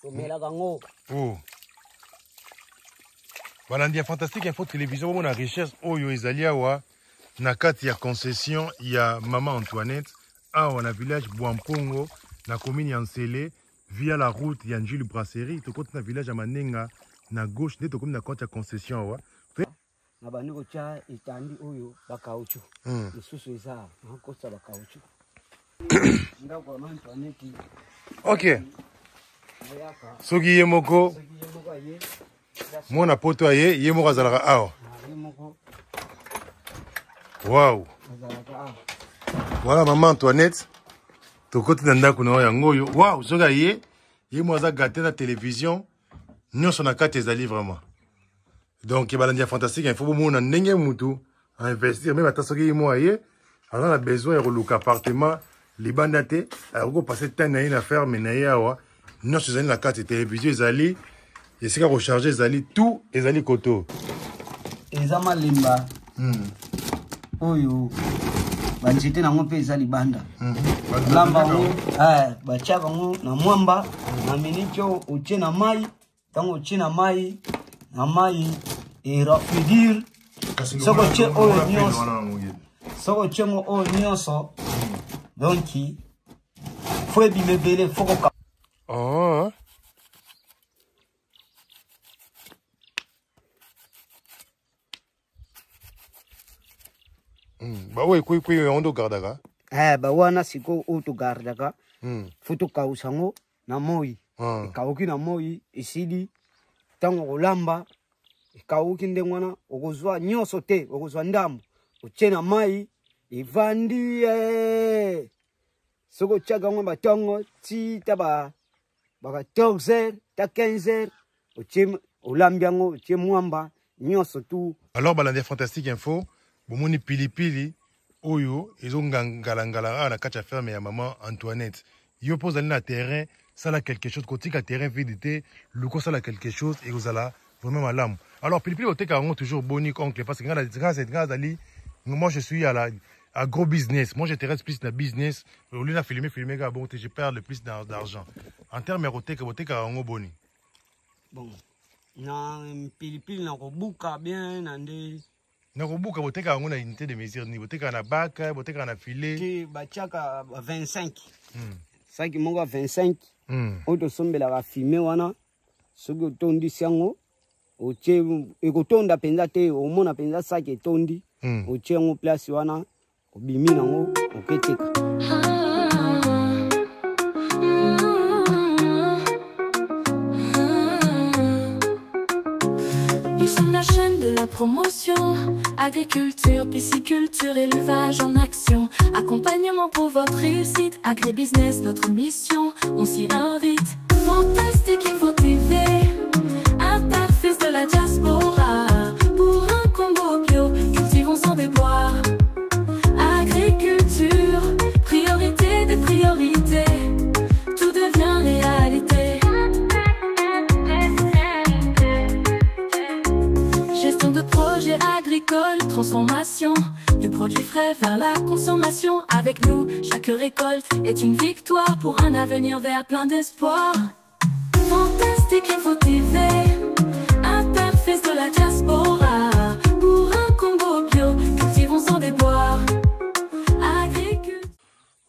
Oh. Balandi fantastique info télévision on a richesse oyo ezali awa na kati ya concession ya maman Antoinette awa na village Bwampongo na commune ya Nsele via la route ya Njili Brasserie to côté na village ya Manenga na gauche de to comme na côté ya concession awa na baniko cha itandi oyo bakauchu isusu isa nakosa bakauchu ndako maman Antoinette. OK soki ye moko mona poto aye ye moko azalaka awa. Wow. Voilà maman Antoinette. To côté na ndako na yango yo. Wow, soka ye moko aza gâté na télévision. Nyonso na kati ezali vraiment. Donc balandi fantastique, il faut mona ndenge mutu à investir même ata soki ye moko aye alors on a besoin de luka appartement libanda te alors passer temps na une affaire mais na ye awa nyonso ezali na kati télévision ezali et c'est qu'à recharger ezali tout ezali koto ezama limba oyo banjete nango pe ezali banda lamba ngo bachaka ngo na mwamba na minicho uche na mai tango uche na mai rafidir soko che oyo nyonso soko che ngo oyo nyonso donc faut bimebele faut ko oh. Bah oui, on doit garder. Bah wana siko auto gardaka. Futu kausango na moi. Kauki na moi isidi tango olamba kauki ndengwana okozwa nyoso te okozwa ndambo ochena mai ivandi soko chaga ngwa batongo ti taba baka 14h ta 15h ochem olambiango oche mwamba nyoso tu. Alors balandi fantastique info bomoni pilipili oyo ezongangala na kati ya ferme ya maman Antoinette yo pose aller na terrain ça là quelque chose côté ka terrain vide luko ça là quelque chose et vous allez vraiment malamu. Alors pilipili oteka ngo toujours boni oncle parce que grâce ali moi je suis à gros business, moi j'intéresse plus dans business au lieu de filmer ga bon je perds le plus d'argent en termes oteka ngo boni bon na pilipili na kobuka bien na nde na kobuka boteka ngo na unité de mesure ni boteka na baka boteka na filet ki bachaka 25 saki mongo 25 oto sombela ka filmer wana soki tondi sango oche ekotonda penza te omona penza saki etondi oche ngo place wana obimi nango oketeka. Nous sommes la chaîne de la promotion, agriculture, pisciculture, élevage en action, accompagnement pour votre réussite, agribusiness, notre mission, on s'y invite. Fantastique Info TV, interface de la diaspora, pour un combo bio, cultivons sans déboire. Agriculture, priorité des priorités, tout devient réalité. Gestion de projets agricoles, transformation du produit frais vers la consommation. Avec nous, chaque récolte est une victoire pour un avenir vert plein d'espoir. Fantastique Info TV, interface de la diaspora, pour un combo bio, cultivons sans déboire.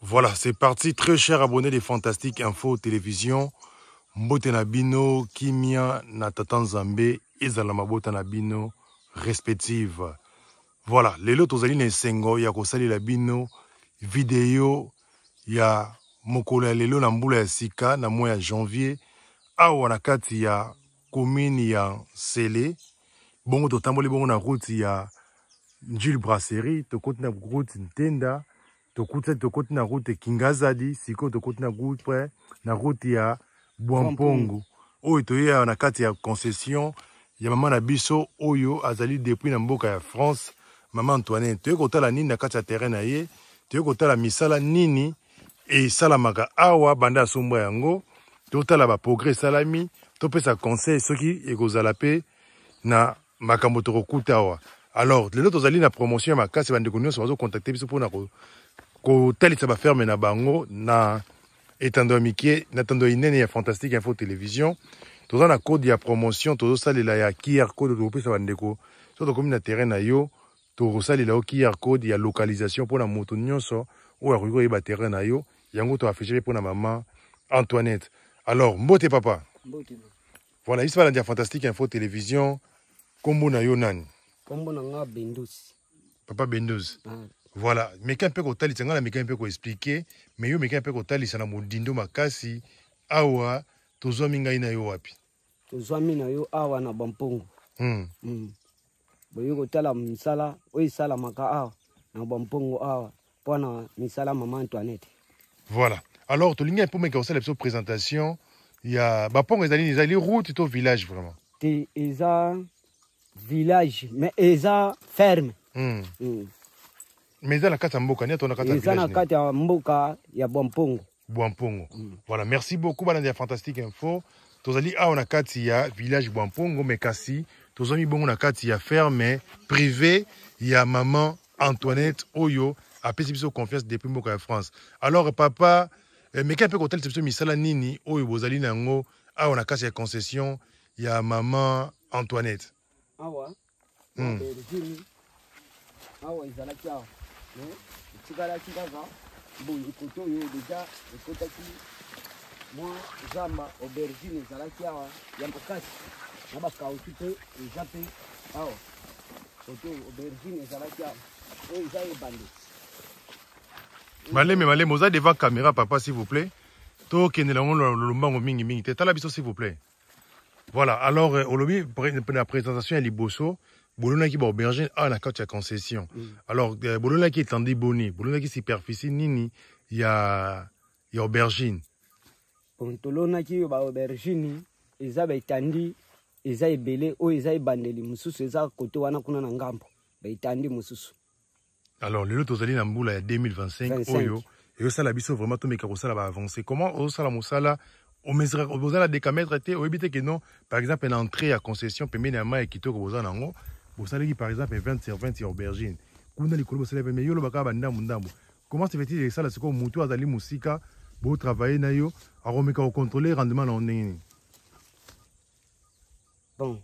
Voilà, c'est parti. Très cher abonné des Fantastiques Info Télévision. Mbote na bino, Kimia, na Tata Nzambe, ezala mabota na bino, respective. Voilà, lelo tozali na esengo ya kosali la bino, vidéo ya mokolo ya lelo na mbula ya sika, na mois ya janvier, awa na kati ya commune ya Nsele. Bongo totamboli bongo na route ya Njili Brasserie, tokoti na route Ntenda, tokoti na route Kingazadi, siko tokoti na route ya Bwampongo. Oyo toye na kati ya concession ya maman na biso oyo azali depuis na mboka ya France, maman Antoinette. Toye kotala nini na kati ya terrain na ye, toye kotala misala nini e salamaka awa banda sombo yango, totala ba progrès salami, topesa conseil soki ekozala pe na makambo tokokuta awa. Alors, lelo tozali na promotion ya makasi bande konyo so bazo contacter biso pona ko talisa ba ferme na bango na etando mike natando inene ya Fantastique Info Télévision toza na code ya promotion tozo salela ya QR code to pesa bandeko so to komi na terrain na yo to salela o QR code ya localisation pour na moto nyonso o ya ko yeba terrain na yo yango to afficher pour na maman Antoinette. Alors mbote papa. Mbote. Voilà, ici va la Fantastique Info Télévision kombo na yo nani? Kombo na nga Bendouz. Papa Bendouz. Voilà, meka mpe ko talisa nga na meka mpe ko expliquer, mais yo meka mpe ko talisa na modindo makasi awa tozwa mingai na yo wapi? Tozwa mina yo awa na Bampongo. Boyo ko tala misala, oyi sala maka awa na Bampongo awa pona misala maman Antoinette. Voilà. Alors tolinga mpo meka osala biso présentation ya Bampongo ezali route to village vraiment. Te eza village mais eza ferme. Mais dans la carte à Mboka, ni dans la carte à village. Dans la carte à Mboka, il y a Bampongo. Bampongo. Voilà, merci beaucoup, Madame Fantastique Info. Tozali a on a carte il y a village Bampongo, mais kasi. Tozami bon on a carte il y a ferme privé, il y a maman Antoinette Oyo a pesibiso confiance depuis Mboka France. Alors papa, mais qu'un peu hôtel c'est misala nini Oyo bozali nango a on a carte ya concession, il y a maman Antoinette. Ah ouais. Ah ouais, ils allaient là. Tigala Tigaga, bon, écoutez, déjà, écoutez, moi, Zamba, aubergine, Zalakia, Yampokas, Nabaka, occupé, et Japé, ah, aubergine, Zalakia, et ils allaient bandés. Malé, Moza devant caméra, papa, s'il vous plaît. Toke ne l'avons le mango mingi mingi. T'es là, s'il vous plaît. Voilà, alors, au lobby, pour la présentation, il y a Liboso. Bolona qui ba aubergine a na carte ya concession. Alors bolona qui étendit boni, bolona qui superficie nini ya aubergine. Pontolona qui ba aubergine eza ba étendit eza ebele o eza ebandeli mususu eza côté wana kuna na ngambo ba étendit mususu. Alors le tozali na mbula ya 2025 oyo et ça la biso vraiment to meka ko sala ba avancer. Comment o sala musala o mesura o bozala décamètre te o ebite que non par exemple une entrée à concession pembeni ya mai kitoko bozala nango. Vous savez par exemple 20 sur 20 sur aubergine. Comment se fait-il que ça là c'est comme mutu azali musika bo travailler na yo aromeka au contrôler rendement na oneni. Bon.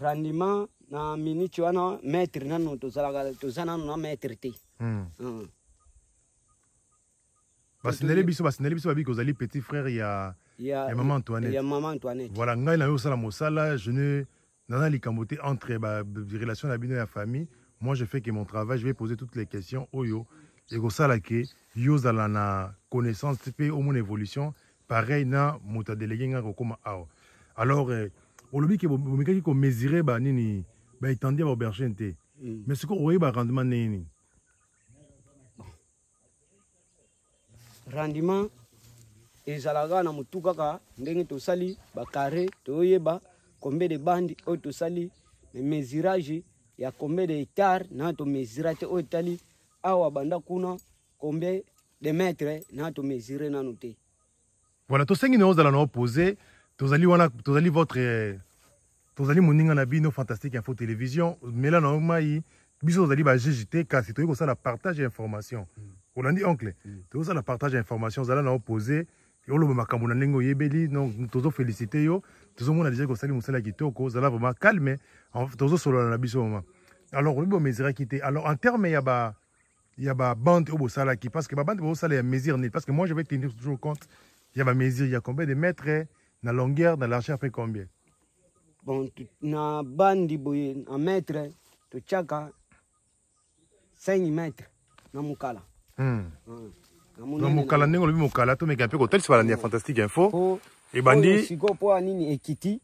Rendement na minute wana mètre nano tozana na mètre te. Basinele biso babi kozali petit frère ya maman Antoinette. Ya maman Antoinette. Voilà, ngai na yo sala mosala, je ne dans la likamboté entre les relations de la famille, moi je fais que mon travail, je vais poser toutes les questions au yo. Et comme ça, yo zala na connaissance, au mon évolution, pareil na mota délégué nga comme ao. Alors, au lobby que vous mesurez ba nini, ba étendue ba aubergine té. Mais ce qu'on voit ba rendement nini. Rendement ezalaga na mutuka ka ndenge to sali ba carré to yeba. Combien de bandes au sali, le mesurage, il y a combien de hectares, n'a-t-on mesuré au tali, awa banda kuna, combien de mètres, n'a-t-on mesuré n'a noté. Voilà, tous ces nous allons opposer, tous allez votre, tous allez moninga na bino Fantastique Info Télévision, mais là non mai, biso allez ba GJT, car c'est tout ça la partage d'informations. On a dit oncle, tout ça la partage d'informations, vous allez opposer. Yo lo makambo na ndenge yebeli non tozo féliciter yo tozo mona déjà ko sali musala kitoko zala vraiment calme tozo solo na biso moment. Alors on mesure quitté. Alors en termes il y a ba bande au sala qui parce que ba bande au sala il y a mesure net parce que moi je vais tenir toujours compte il y a ba mesure il y a combien de mètres na longueur dans largeur fait combien. Bon na bande boye en mètre to chaka 5 mètres na mukala. Non, mon calendrier, on mon calato, mais un peu hôtel, c'est pas la Fantastique Info. Et bandi. Si go po anini ekiti.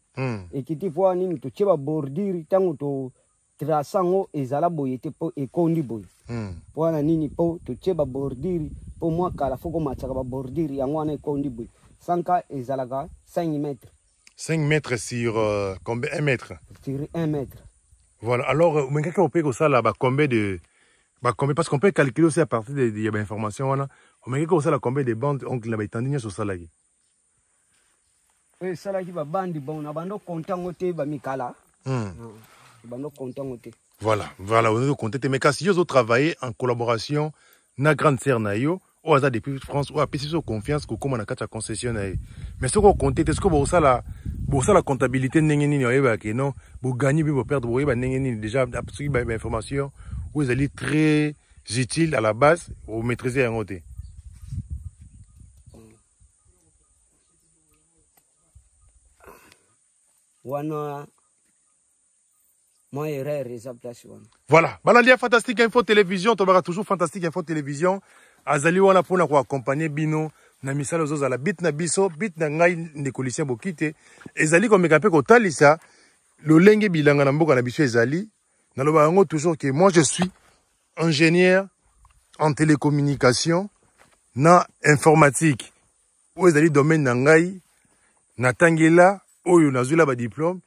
Ekiti po anini to cheba bordiri tango to trasango ezala boyete po ekondi boy. Po anini po to cheba bordiri po moi kala foko mataka ba bordiri yango ana ekondi boy. Sanka ezalaga 5 mètres. 5 mètres sur combien 1 mètre. Sur 1 mètre. Voilà. Alors, mais quelqu'un peut ça là, combien de combien parce qu'on peut calculer aussi à partir des informations là. On m'a dit que ça la combien de bandes oncle là étendu sur ça là. Oui, ça là qui va bandi bon na bando content côté ba mikala. Bando content côté. Voilà, on est content mais quand si yo travailler en collaboration na grande sœur na yo, au hasard depuis France, ou à PCC confiance que comme on a quatre concessions. Mais ce qu'on compte, est-ce que vous ça la comptabilité n'engeni non, vous gagnez, vous perdez, vous n'engeni déjà absolument information, vous allez très utile à la base, vous maîtrisez un côté. Voilà. Voilà, Fantastique Info Télévision, tu verras toujours Fantastique Info Télévision. Azali wana pona ko accompagner bino na misala zoza la bit na biso, bit na ngai ndekolisien bokite. Ezali ko meka pe ko talisa lo lenge bilanga na mboka na biso ezali. Na loba ngo toujours que moi je suis ingénieur en télécommunication na informatique. Ou ezali domaine na ngai na tangela oyo nazula ba diplôme.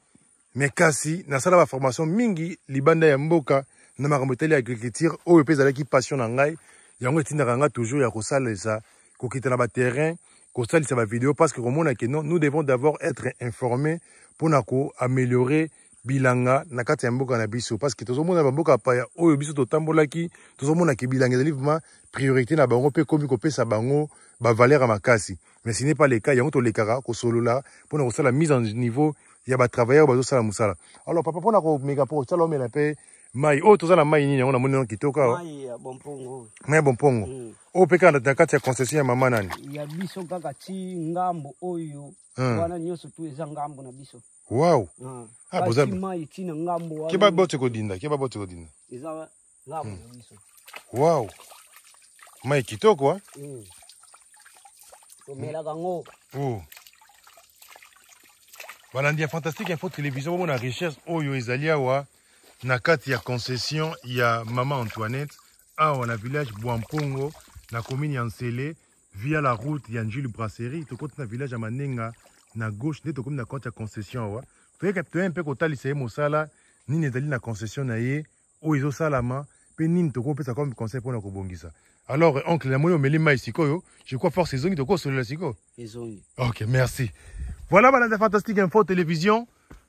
Mais kasi nasala ba formation mingi libanda ya mboka na makambo ya agriculture oyo pe ezalaki passion na ngai yango etindaka nga toujours ya kosalisa kokita na ba terrain kosalisa ba vidéo parce que komona que non nous devons d'abord être informés pour na ko améliorer bilanga na kati ya mboka na biso parce que tozomona ba mboka pa oyo biso totambolaki tozomona ke bilanga ezali vraiment priorité na bango pe komi kopesa bango ba valeur ya makasi mais ce n'est pas le cas yango tolekaka kosolola pour na kosala mise en niveau il y a des travailleurs qui sont là. Alors, papa, pour nous méga pour ça, l'homme est paix. Maï, oh, tout ça, la maï, on a mon qui toque. Maï, bon pongo. Mais bon pongo. Oh, pécan, dans la concession, maman, nani. Il y a biso kakati, ngambo, oyo. Wana nyoso tu eza ngambo na biso. Wow. Ah, vous avez. Maï, tina ngambo. Qui va botter kodinda? Qui va botter kodinda? Eza ngambo na biso. Wow. Maï, qui toque, quoi? Omela gango. Oh. Voilà, il y a Fantastique Info Télévision, on a recherche, oyo ezalia wa, na kati ya concession, il y a Maman Antoinette, on a village Bouampongo, na commune Yansele, via la route Yanjil Brasserie, tu comptes na village à Manenga, na gauche, tu comme na kati ya concession wa. Tu es un peu kota lycée Mosala, ni nezali na concession na ye, oyo salama, pe nini to kopesa comme conseil pour na kobongisa. Alors, oncle, la moyo melima isiko, je crois force saison, tu ko solo la siko. Ok, merci. Voilà, la Fantastique Info Télévision.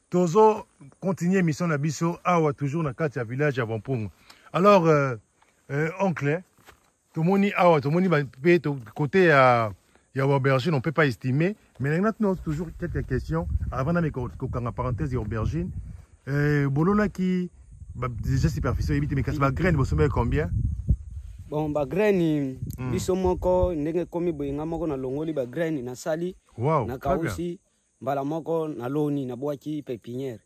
Tozo continue mission na biso awa toujours na kati ya village à Bampongo. Alors oncle, tout le monde awa, tout le monde côté à aubergine, on peut pas estimer, mais maintenant toujours quelques questions avant de mettre parenthèse et aubergine. Bolona qui déjà superficiel évite mais qu'est-ce que graine vous sommes combien? Bon ba graine biso moko ndenge komi boyenga moko na longoli ba graine na sali. Wow. Na kausi mbala moko na loni na boaki pépinière.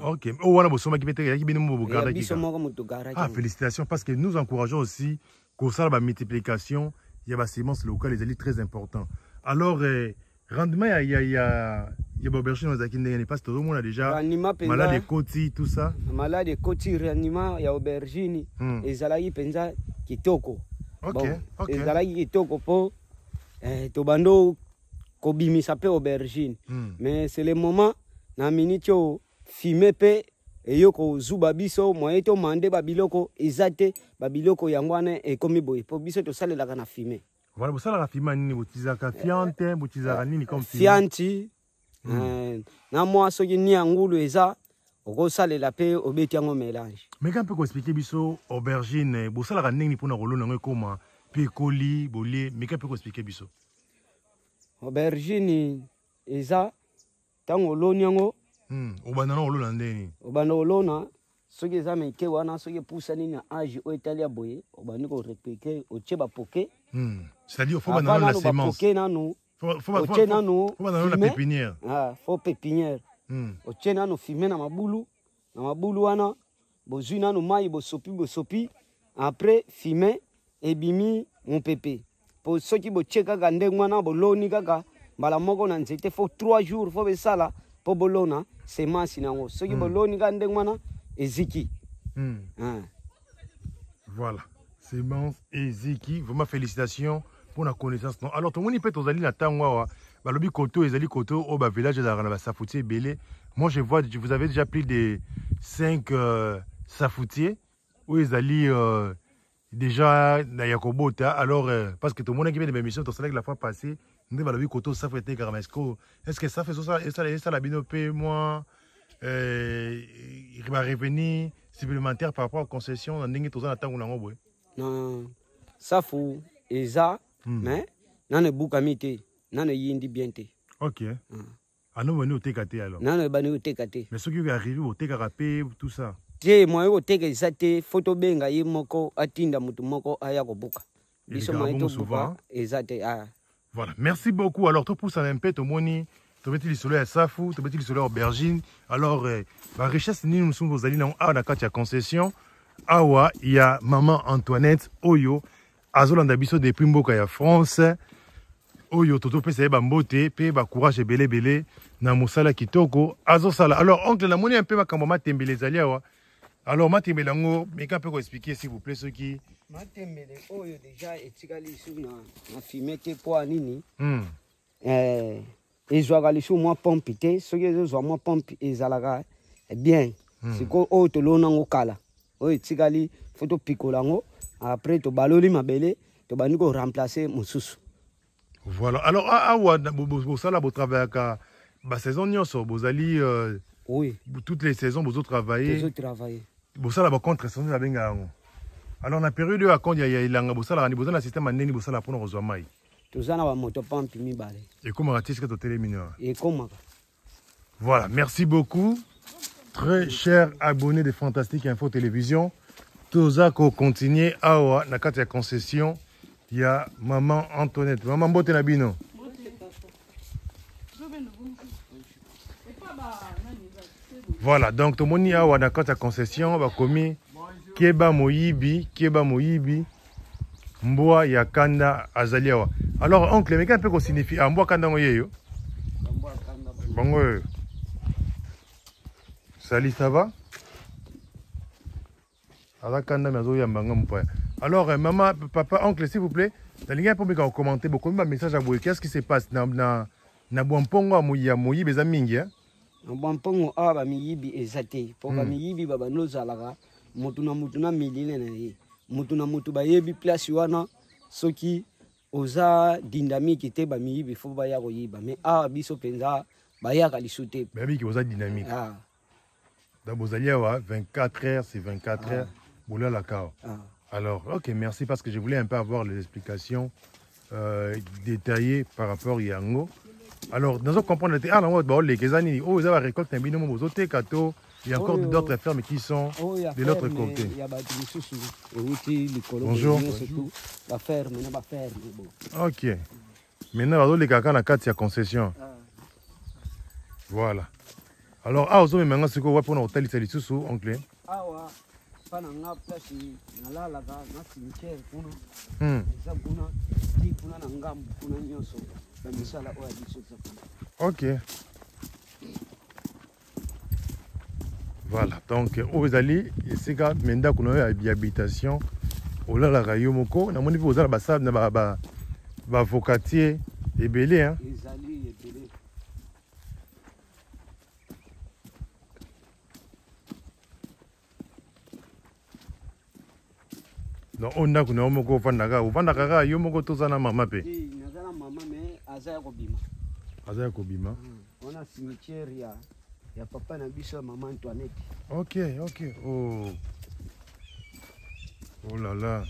Ok. Oh, on a besoin qui peut qui bino mo garder qui. Ah, félicitations parce que nous encourageons aussi qu'on ça la multiplication, il y a la semence locale les très important. Alors rendement il y a aubergine aux akine n'est pas tout le monde a déjà malade de côté tout ça. Malade de côté réanimement il y a aubergine et zalaki penza kitoko. Ok. Bon, Ok. Et zalaki kitoko po tobando kobimisa pe aubergine. Mais c'est le moment na minute yo fumer pe et yo ko zuba biso moyen to mande babiloko ezate babiloko yangwana e komi boye po biso to salela kana fumer. Voilà, vous savez la fima nini botizaka fiante, botizaka nini comme fianti. Na moi soki ni angulu eza oko salela pe obeti yango mélange. Mais quand peut expliquer biso aubergine, vous savez la nini pour na rolona ngo koma pe coli, bolé, mais quand peut expliquer biso? Aubergine eza tango loni yango obanda na olona ndeni obanda olona soki eza meke wana soki pusa nini na age o etalia boye obandi ko répliquer otie ba poké c'est-à-dire faut banda la semence poké nanu faut banda la pépinière faut pépinière otie nanu fumer na mabulu wana bozui nanu mai bosopi après fumer ebimi mon pépé pour ceux qui boche kaka ndenge wana boloni kaka mbala moko na nzete faut 3 jours faut besala po bolona semence nango ceux qui boloni kaka ndenge wana eziki voilà semence eziki vraiment félicitations pour la connaissance non alors tout le monde peut ozali na tangwa balobi koto ezali koto au ba village za na ba safoutier belé moi je vois vous avez déjà pris des 5 safoutiers où ezali déjà na yakobota alors parce que tout le monde qui vient de l'émission tout ça la fois passée nous va le koto ça fait est-ce que ça fait ça la binopé moi il va revenir supplémentaire par rapport à concession dans ndenge tout ça na tango nango boy non ça fou eza mais nane bukami te nane yindi bien te. Ok. Ah non, on est au alors. Nane bani au tekate. Mais ceux qui arrivent au TKP, tout ça. Te moi au teke sate photo benga yi moko atinda mutu moko aya ko buka. Biso moi to souvent ezate ah. Voilà, merci beaucoup. Alors, tout pour ça, un peu, tout moni, tout mettre le soleil à Safou, tout mettre le soleil à Aubergine. Alors, la richesse, nous sommes aux alliés, à la concession. Awa, il y a maman Antoinette, Oyo, Azolanda Bisso depuis Mboka, il y a France. Oyo, Toto, Pese, Bambote, Pe, Courage et Belé Belé, Namosala Kitoko, Azosala. Alors, oncle, la monnaie un peu, ma camama tembe les alliés, alors, ma tembe lango, mais qu'un peu expliquer, s'il vous plaît, ceux qui. Matembele oyo déjà etikali su na fumé te po anini ezwaka lisu mwa pompe te soki ezozwa mwa pompe ezalaka bien sikoyo oyo tolona yango kala oyo etikali fo topikola yango après tobaloli mabele tobandi koremplace mosusu. Voilà, alors awa bosala botravaillaka basaison nyonso bozali oui toutes les saisons bozotravailler bosala bacontre-saison na benga yango. Alors, dans la période où il y a un système de bosala pour nous rejoindre. Et comment est-ce que tu es mineur? Voilà, merci beaucoup. Très chers abonnés de Fantastique Info Télévision. Tous à continuer à la concession. Il y a maman Antoinette. Maman Bote Nabino. Voilà, donc tout le monde a la concession. Va commis. Keba Moyibi, Mboa Yakanda Azaliawa. Alors, oncle, mais qu'est-ce que ça signifie? Mboa Kanda Moyeyo? Bon, salut, ça va? Alors, maman, papa, oncle, s'il vous plaît, dans les gars, pour me commenter, beaucoup de messages à vous. Qu'est-ce qui se passe? Na Bwampongo, Moyibi, les amis, hein? Na Bwampongo, Miyibi, Ezate. Pour Miyibi, Baba Nozalaga. Mutuna milile na ye mutuna mutu bayebi place wana soki oza dynamique te ba miyibi fo ba ya koyiba mais biso penza ba ya kalisute bayebi ki oza dynamique donc bozalia wa 24 heures c'est 24 heures boula la kao. Alors OK, merci parce que je voulais un peu avoir les explications détaillées par rapport à Yango. Alors dans on comprendre les kezani vous avez récolté un binôme bozote kato. Il y a encore d'autres fermes qui sont de l'autre côté. Bonjour. La ferme, ok. Maintenant, les caca na carte ya concession. Voilà. Alors, vous avez maintenant ce que vous avez pour notre hôtel ici sous oncle. Ok. Voilà, donc aux alliés, c'est quand Menda qu'on a habitation, au la Rayomoko, on a mon niveau aux ambassades, na vocatier et belé, hein. Donc on a qu'on a moko vandaka yomoko tozana mama pe. Nazana mama mais azaya kobima. Azaya kobima. On a cimetière ya. Il y a papa na biso maman Antoinette. Ok, ok. Oh. Oh là là.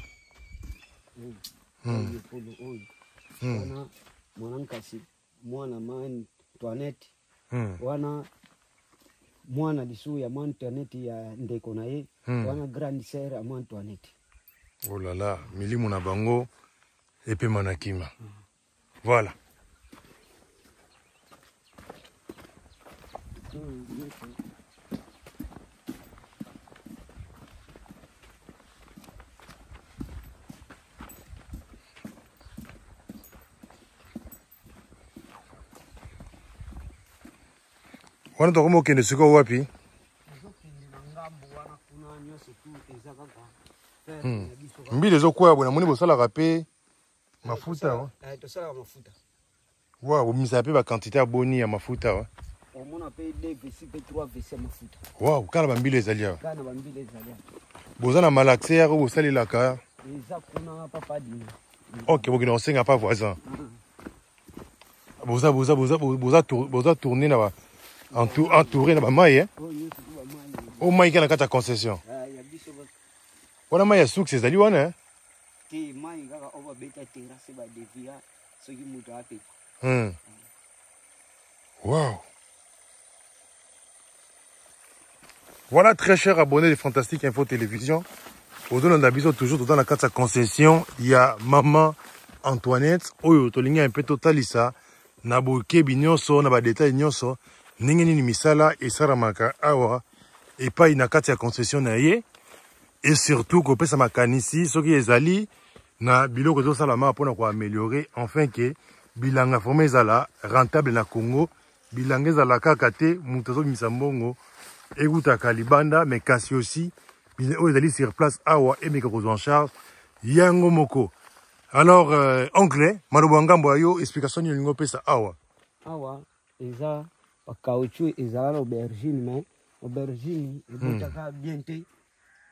Wana mwana kasi mwana maman Antoinette. Wana mwana lisu ya maman Antoinette ya ndeko na ye. Wana grande sœur ya maman Antoinette. Oh là là, milimu na bango epe manakima. Voilà. Wana tokomo kende siko wapi? Mbili zokuwa bwana muni bosala rapé mafuta wa. Tosala mafuta. Wa bomisa pe ba quantité ya boni ya mafuta wa. On a payé 2 vessi, 3 vessi mafuta. Wow, kana bambile ezalia. Kana bambile ezalia. Bozana malaxer ou sali la ka. Eza kuna papa dina. OK, bon on senga pas voisin. Boza tourner na ba entouré na ba mai hein. O mai kana kata concession. Ya biso ba. Wana mai ya souk ezali wana hein. Ti mai kaka oba Wow. Voilà, très chers abonnés de Fantastique Info Télévision. Aujourd'hui, on a toujours dans la carte de concession. Il y a Maman Antoinette. Oyo, tolinga un peu totalisa. Nabo kebi nyonso, naba détail nyonso. Ningeni ni misala, et saramaka awa. Et pas une carte de concession na ye. Et surtout, qu'on peut sa makanisi, ce qui est zali, na biloko to salama pour nous améliorer, enfin que bilanga formé zala rentable na Congo, bilanga zala kakate, mutazo misambongo. Égoutaka Kalibanda, mais kasi aussi, ils allaient sur place, awa, et meka en charge, yango moko. Alors, anglais, Marubanga Boyo, explication de l'Ingo Pesa, awa. Awa, eza, pa caoutchouc, eza l'aubergine, mais, aubergine, et botaka bienté,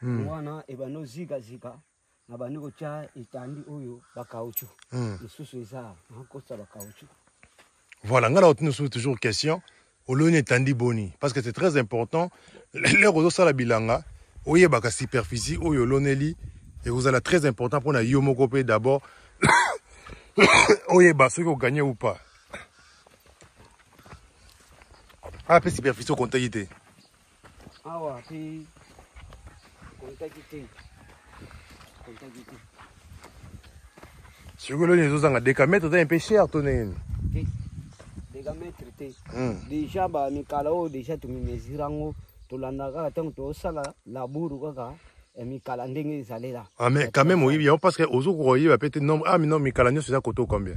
wana, et bano zika, na baniko cha, itandi oyo, pa caoutchouc. Et sous eza, encore ça, pa caoutchouc. Voilà, nous avons toujours question. Olone tandi boni parce que c'est très important les roseaux sala bilanga oye baka superficie oyo loneli et vous allez très important pour na yomoko pe d'abord oye ba ceux qui ont gagné ou pas ah pe superficie comptabilité ah ouais puis comptabilité sur le les autres décamètre un peu cher tonné déjà ba mikala déjà tu mezirango to landaka tant to sala laburu kaka et mikala ndenge ezalera ah mais quand même oui bien parce que ozo croyez va peut-être nombre ah mais non mikala nyo c'est ça koto combien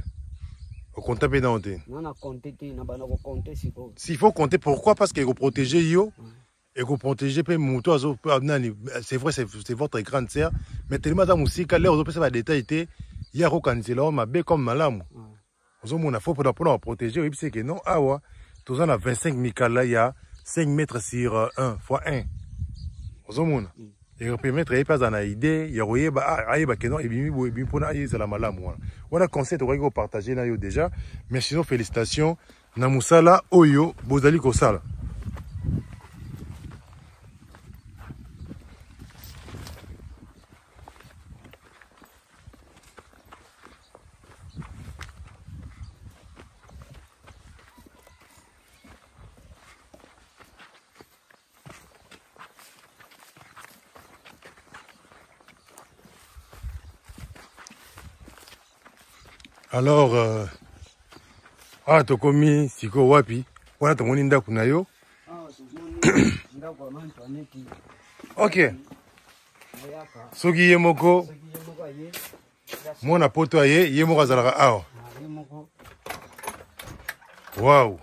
au compter pe dans té non na compter na bana ko compter siko s'il faut compter pourquoi parce que vous protéger yo et vous protéger pe muto azo c'est vrai c'est votre grande sœur mais tellement dans musika là ozo peut ça détail té ya ko kanzela ma be comme malamu on a faut pour protéger oui c'est que non ah ouais tous on a 25 mikala il y a 5 mètres sur 1 fois 1 ozomona et on peut mettre pas dans la idée il y a ba aiba que non et bien pour aller c'est la malamu on a conseil de partager là yo déjà mais sinon félicitations na musala oyo bozali ko sala. Alors, tokomi siko wapi wana tomoni ndaku na yo ok soki ye moko mona poto aye ye moko azalaka awa wow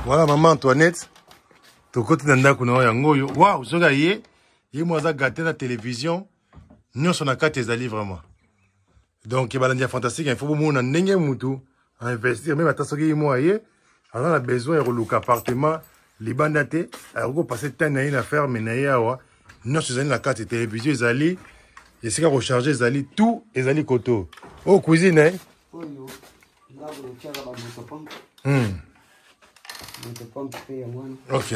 voilà maman Antoinette tokoti na ndaku na yo yango oyo wow soki aye ye moko aza gate na télévision nyonso na kati ezali vraiment. Donc, il y a fantastique, il faut que vous ayez investir, même à Tassogi moi, on a besoin de un appartement, les bandatés, on va passer tant à faire, mais non, c'est la carte télévision, ils allaient, et c'est qu'à recharger, ils allaient tout, ils allaient koto. Oh, cuisine, hein? Ok.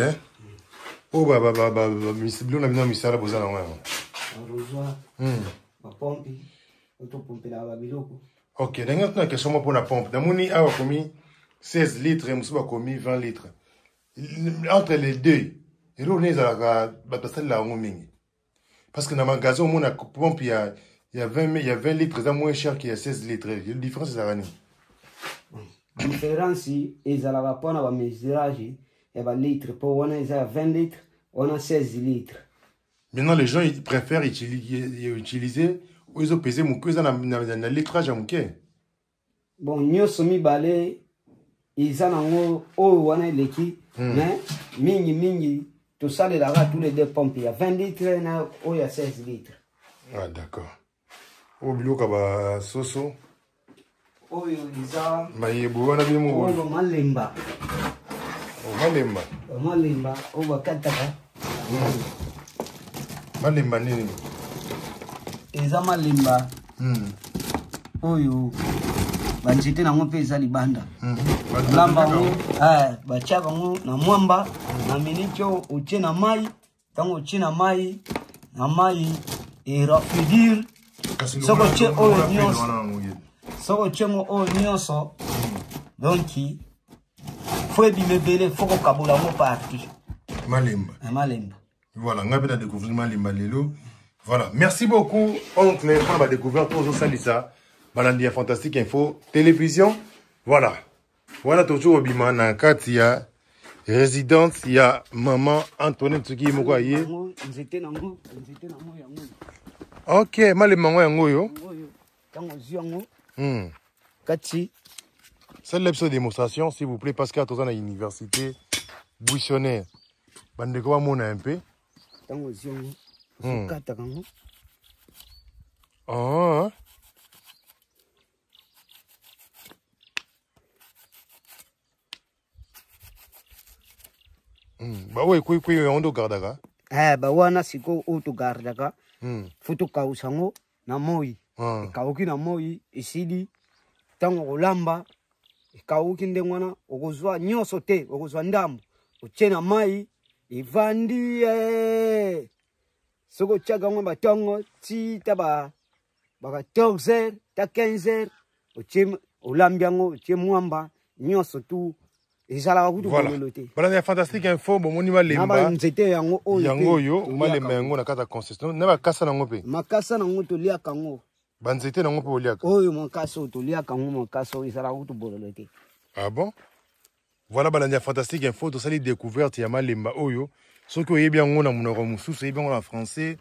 Oh, Miss Blue, on a mis un missile à poser là. Ok, donc on a une question pour la pompe. Dans mon nid, on a commis 16 litres et on a commis 20 litres. Entre les deux, et là, on est à la parce que dans le magasin, on a pompe, il y a 20 litres, c'est moins cher qu'il y a 16 litres. La différence, c'est la La différence, c'est la rapport à la mesurage et la litre. Pour on a 20 litres, on a 16 litres. Maintenant, les gens ils préfèrent utiliser. Ils ont pesé mon cousin dans le litrage à mon quai. Bon, nous sommes balés, ils ont un l'équipe, mais mingi, tout ça, les rats, tous les deux pompes. Il y a 20 litres, il y a 16 litres. Ah, d'accord. Au bilo, kaba soso. Oh, ils ont. Maïebo, on a bien mon. Oh, malemba. Oh, malemba. Oh, malemba. Oh, bakataka. Malemba, nini. Eza malemba oyo banjete nango mpe eza libanda lamba ngo batiaka ngo na mwamba na miniti oyo otie na mai ntango otie na mai erafidire soko tie oyo nyonso soko tie ngo oyo nyonso donc faut ebime bele faut kokabola ngo parti Malemba. Malemba. Voilà, on a découvert Malemba Lelo. Voilà, merci beaucoup. Oncle, on va découvrir tout ça. Balandia Fantastique Info, télévision. Voilà. Voilà toujours au Bimana, Katia, résidence, il y a maman Antoinette Tsuki Mokoye. Ok, Malemba Yango yo. Kati. C'est l'épisode de démonstration, s'il vous plaît, parce qu'à tous à l'université, buissonnaire. Bande quoi mon un peu. Ah. Bah ouais, quoi on doit garder. Bah wana siko auto gardaka. Foto kausango na moi. Kauki na moi isidi tango olamba kauki ndengwana okozwa nyoso te okozwa ndambo ochena mai ivandi soko chaka ngomba tongo ti taba 14h ta 15h oche olambiango oche mwamba nyoso tu ezala kutu bololote Balandia Fantastique Info bon monima lemba nzete yango yo malemba yango na kata concession na bakasa nango pe makasa nango to lia kango banzete nango pe oliaka oyo makasa to lia kango makasa ezala kutu bololote. Ah bon? Voilà Balandia Fantastique Info, tout ça les découvertes ya malemba oyo. Ce que vous bien on a monoko mususu, vous bien en français,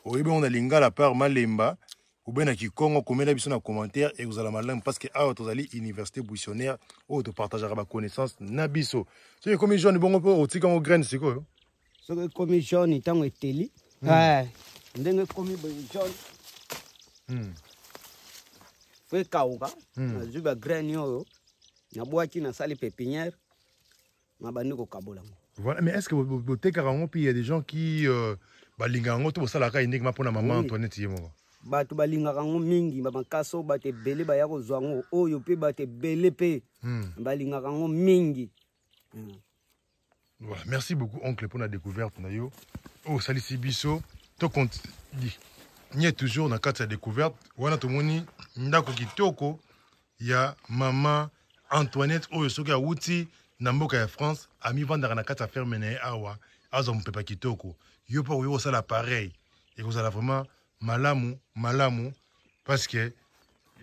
ou bien on a lingala la part malemba, ou bien qui Congo comme la biso na commentaire et vous allez malem parce que ah vous allez université buissonnaire ou te partagera ma connaissance na biso. Ce que comme jeune bon peu au tika au graine c'est quoi? Ce que comme jeune tango eteli. Ouais. Ndenge comme jeune. Fwe kauka, zuba graine yo. Na boaki na sali pépinière na bandiko kabola. Voilà, mais est-ce que vous tékarango puis il y a des gens qui balingango to sala ka uniquement pour la maman Antoinette yemo. Batu balingango mingi ba makaso bate belé ba yako zwango oyo pe bate belé pe balingango mingi. Voilà, merci beaucoup oncle pour la découverte na yo. Oh sali sibiso to compte dit. N'y toujours na kata découverte wana to moni ndako kitoko ya maman Antoinette oyo soki awuti na mboka ya France ami vandaka na kati ferme na awa azo mpepa kitoko yo po yo sala pareil et vous allez vraiment malamu parce que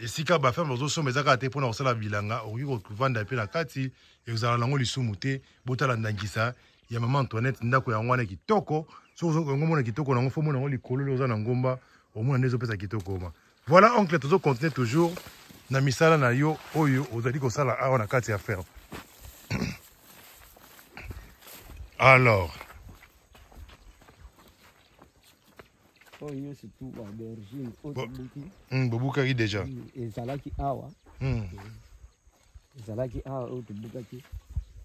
esika ba ferme zo somba ezaka te pona osala bilanga oyo ko vanda pe na kati et vous allez lango lisumu te botala ndangisa ya maman Antoinette ndako ya ngwana kitoko so ngomona kitoko nango fo mona ngoli kololo za na ngomba au moins nezo pesa kitoko ma voilà oncle toujours continuer toujours na misala na yo oyo ozali ko sala awa na kati ya ferme. Alors oyo c'est tout ba bergine bobukaki déjà ezalaki awa ezalaki awa o tobukaki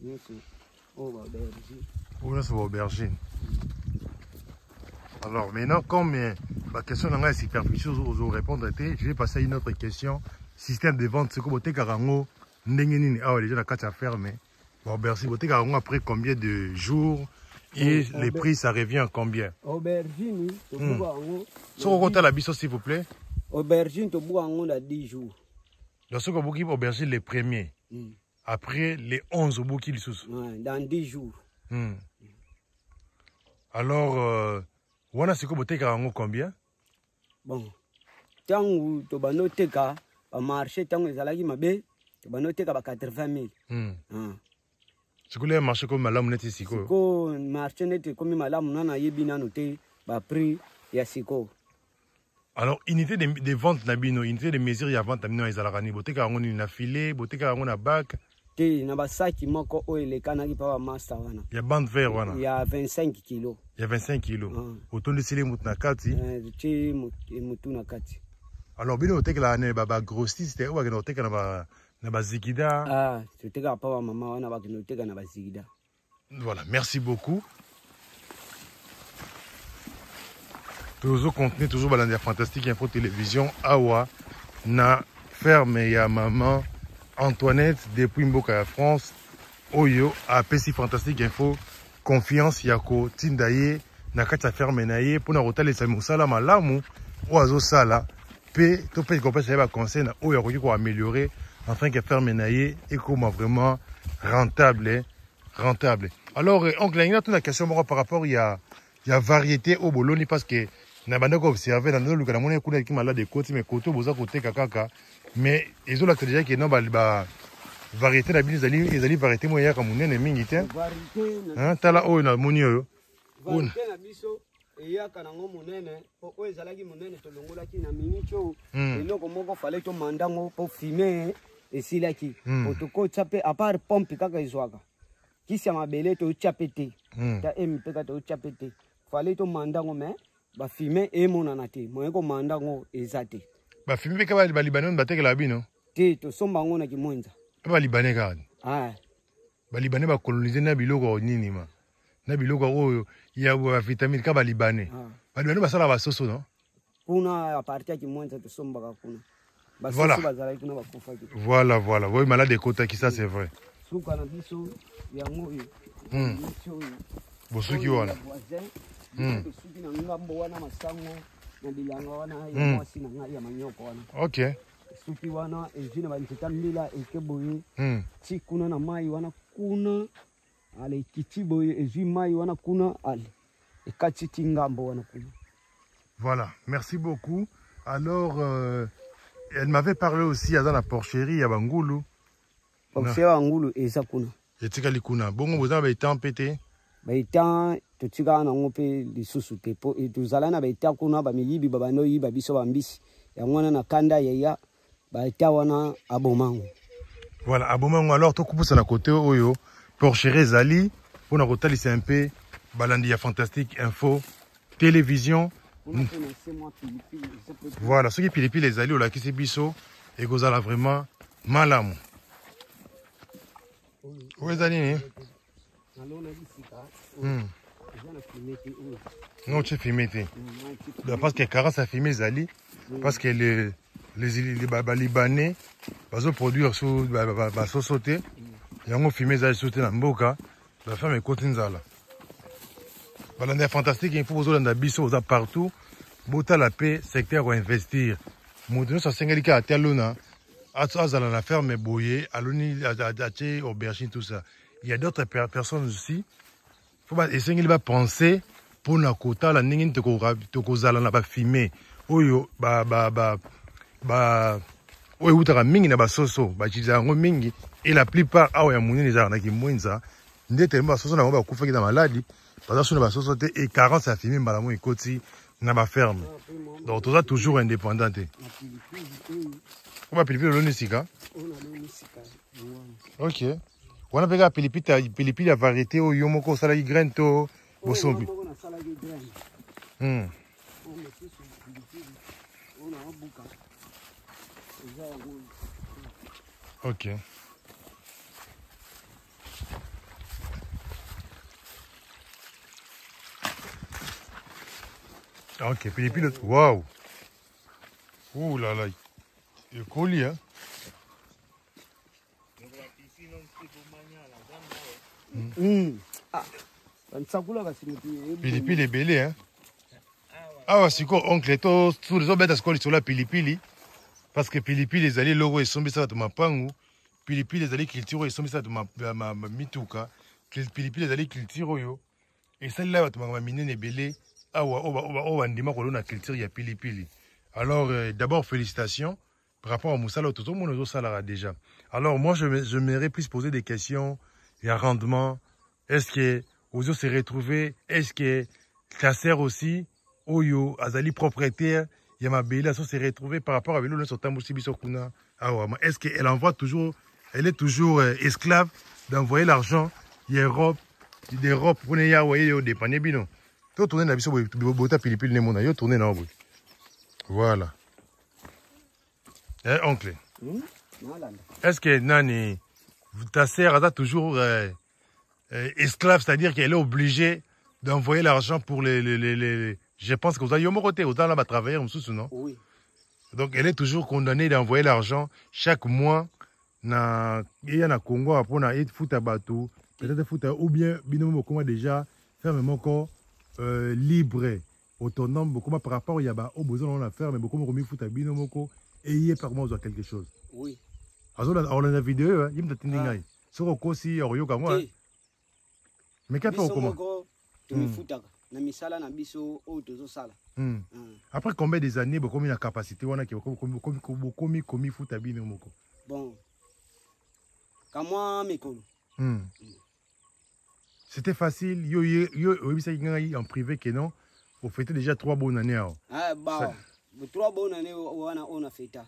yeso o ba bergine oyo c'est ba aubergine. Alors maintenant comme la question est superficielle aux répondre je vais passer à une autre question. Système de vente, c'est que boté karango ndengeni ah déjà la carte à fermer. Bon merci boté karango après combien de jours et les prix ça revient à combien? Aubergine to buka ngo. So compta la biso s'il vous plaît. Aubergine to buka ngo na 10 jours. Donc ce que vous aubergine les premiers. Après les 11 au bout sous. Dans 10 jours. Alors wana c'est que boté karango combien? Bon. Tangu to banoteka au marché tango ezalaki mabe to banoteka ba 80 000. C'est que le marché comme malamu net ici ko. Ko marché net comme malamu nana yebi nanu te ba prix ya siko. Alors unité de vente na bino, unité de mesure ya vente na bino ezalaka ni boté karango ni na filet, boté karango na bac. Te na ba saki moko o elekanaki pa ba master wana. Ya bande vert wana. Ya 25 kg. Ya 25 kg. Otondi sile mutu na kati. Ti mutu na kati. Alors bino otekela ne baba grossiste ou bakena otekela na bazikida. Ah, toteka pa wa mama wana bakena oteka na bazikida. Voilà, merci beaucoup. Toujours contenu toujours Balandia Fantastique Info Télévision awa na ferme ya maman Antoinette depuis mboka ya France oyo apesi Fantastique Info confiance yako tindaye na kati ya ferme na ye pona rotalesa musala malamu oazo sala P, tout peut comprendre ça va conseil na o ya ko améliorer afin que faire menayer et comment vraiment rentable. Alors oncle il y a toute la question par rapport il y a variété au boloni parce que na banda ko observer dans le kana mona kuna ki malade côté mais côté boza côté kaka mais ils ont la déjà que non ba variété na bini ezali variété moya ka munene mingi te hein tala o na moni yo variété na biso eyaka nango monene po oyo ezalaki monene tolongolaki na miniti oyo eloko moko fale tomandango po fume esilaki po tokotya mpe apart pompe kaka ezwaka kisi ya mabele totya mpe te ta mpe kaka totya mpe te fale tomandango me bafume emonana te moye komandango eza te bafume mpe kaka balibane batekela bino te tosomba yango na kimwenza mpe balibane kaka balibane bakolonize na biloko nini ma na biloko oyo ya vitamine ka balibane balibane basala basoso non kuna a partir ya kimwenza tosombaka kuna voilà bazalaki kuna bakufaki voilà oui malade ekotaki ça c'est vrai suka na biso yango oyo bosuki wana suki na ngambo wana masango na bilanga wana ya mwasi na ngai ya manyoko wana ok suki wana ezwi na banzeta mbila eke boye ti kuna na mai wana kuna ale ekiti boye ezwi mai wana kuna ale ekati ti ngambo wana kuna. Voilà, merci beaucoup. Alors elle m'avait parlé aussi à la porcherie à Bangulu. Porcherie à Bangulu eza kuna. Etikali kuna. Bongo boza ba etan pété. Ba etan totika na ngope lisusu te po etuzala na ba etan kuna ba miyibi babano yiba biso bambisi. Yangwana na kanda yaya ba etan wana abomango. Voilà, abomango alors to kupusa na côté oyo porcherie zali pona kotalisa un peu balandi ya fantastique info télévision. Voilà, ceux qui pilipili les alliés au lac Bisso et Gozala vraiment malamu. Où est Zali? Non, tu filmé. Parce que Karas a filmé Zali, parce que les Libanais, ils ont produit sous sauté, ils ont filmé Zali sauté dans Mboka, la femme est côté Nzala. Voilà, fantastique, il faut vous dans Bisso, vous partout. Bota la paix, secteur à investir. Maintenant, ça s'engage à Talona, à la ferme Boye, à l'Uni, à Aubergine, tout ça. Il y a d'autres personnes aussi. Faut pas essayer de penser pour la quota, la ningin te kozala na ba filmer. Oyo, oyo utara mingi na ba soso, ba chizango mingi. Et la plupart, ah ouais, mouni les arnaques moins ndete ba soso na ba kufa ki na maladie. Parce que na ba soso te et 40 ça filmer mbala mo ekoti. Na ba ferme. Donc tout ça toujours indépendant. On va pilipili le nisika. OK. On a pega pilipili la variété au yomoko salagi graine to bosombi. OK. Ok, puis waouh! Ouh là là! Il colis, hein? Pilipili belé, hein? Ah ouais, c'est quoi, oncle? Tous les autres bêtes à ce sur la pilipili. Parce que pilipili, les alliés, l'euro, ils sont mis ça de ma pangu. Pilipili, les alliés, culture, ils sont mis ça de ma mitouka. Pilipili, les alliés, culture, yo. Et celle-là, tu m'as miné les belés. Ah ouais, on a culture, il y a pilipili. Alors, d'abord, félicitations par rapport à Moussala, tout le monde salara déjà. Alors, moi, je m'aimerais plus poser des questions. Il y a rendement. Est-ce que Ozo s'est retrouvé? Est-ce que ta sœur aussi, Oyo, Azali propriétaire, Yamabela, s'est retrouvé par rapport à Velo, Sotamoussibisokuna? Ah ouais, est-ce qu'elle envoie toujours, elle est toujours esclave d'envoyer l'argent, d'Europe, pour ne pas envoyer des paniers bino? Tu tournes la biso bota pilipili nemona yo tourner na bout. Voilà. Oncle. Est-ce que nani ta sœur a toujours esclave, c'est-à-dire qu'elle est obligée d'envoyer l'argent pour les je pense que vous avez yomokoté autant là travailler non? Oui. Donc elle est toujours condamnée d'envoyer l'argent chaque mois na Congo pour na futa bateau, peut-être futa ou bien binomo comment déjà faire même encore libre autonome beaucoup par rapport il y a au besoin on a faire mais beaucoup comme il faut tabino moko et il est par moi quelque chose. Oui. Alors on a la vidéo il me t'attendait ngai. Sur aussi oyoka moi. Mais qu'est-ce qu'on comment? Tu me foutaka. Na misala na biso o tozo sala. Après combien des années beaucoup la capacité on a qui comme il faut tabino moko. Bon. Kamwa mekolo. C'était facile, yo en privé que non, vous fêtez déjà 3 bonnes années. Ah bah, 3 bonnes années on a fait ça.